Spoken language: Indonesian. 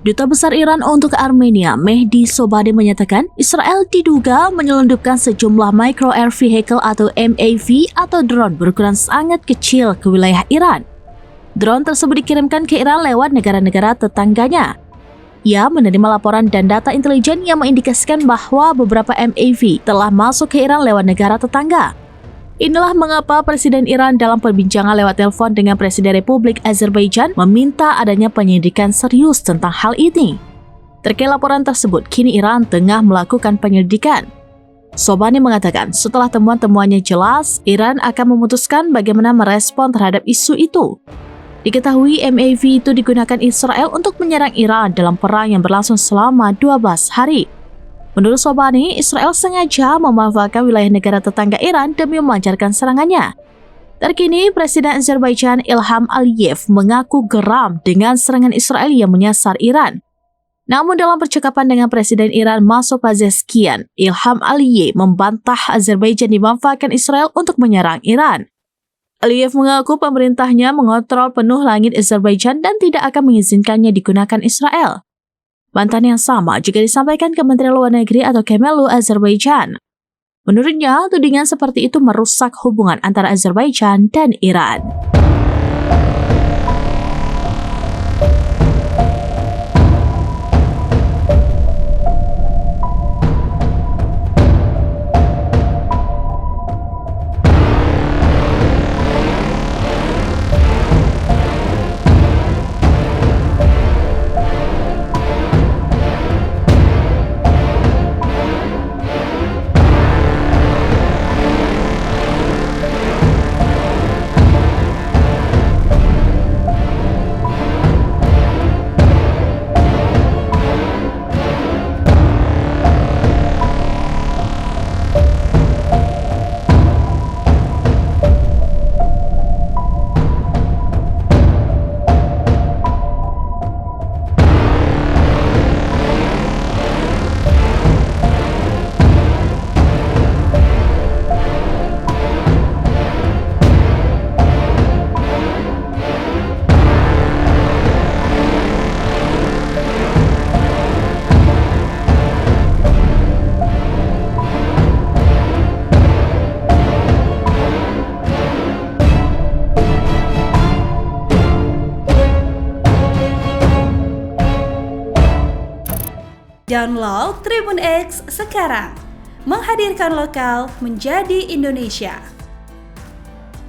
Duta Besar Iran untuk Armenia, Mehdi Sobhani menyatakan Israel diduga menyelundupkan sejumlah micro air vehicle atau MAV atau drone berukuran sangat kecil ke wilayah Iran. Drone tersebut dikirimkan ke Iran lewat negara-negara tetangganya. Ia menerima laporan dan data intelijen yang mengindikasikan bahwa beberapa MAV telah masuk ke Iran lewat negara tetangga. Inilah mengapa Presiden Iran dalam perbincangan lewat telepon dengan Presiden Republik Azerbaijan meminta adanya penyelidikan serius tentang hal ini. Terkait laporan tersebut, kini Iran tengah melakukan penyelidikan. Sobhani mengatakan setelah temuan-temuannya jelas, Iran akan memutuskan bagaimana merespon terhadap isu itu. Diketahui MAV itu digunakan Israel untuk menyerang Iran dalam perang yang berlangsung selama 12 hari. Menurut Sobhani, Israel sengaja memanfaatkan wilayah negara tetangga Iran demi melancarkan serangannya. Terkini, Presiden Azerbaijan Ilham Aliyev mengaku geram dengan serangan Israel yang menyasar Iran. Namun dalam percakapan dengan Presiden Iran Masoud Pezeshkian, Ilham Aliyev membantah Azerbaijan dimanfaatkan Israel untuk menyerang Iran. Aliyev mengaku pemerintahnya mengontrol penuh langit Azerbaijan dan tidak akan mengizinkannya digunakan Israel. Bantahan yang sama juga disampaikan Kementerian Luar Negeri atau Kemelu Azerbaijan. Menurutnya, tudingan seperti itu merusak hubungan antara Azerbaijan dan Iran. Download Tribun X sekarang, menghadirkan lokal menjadi Indonesia.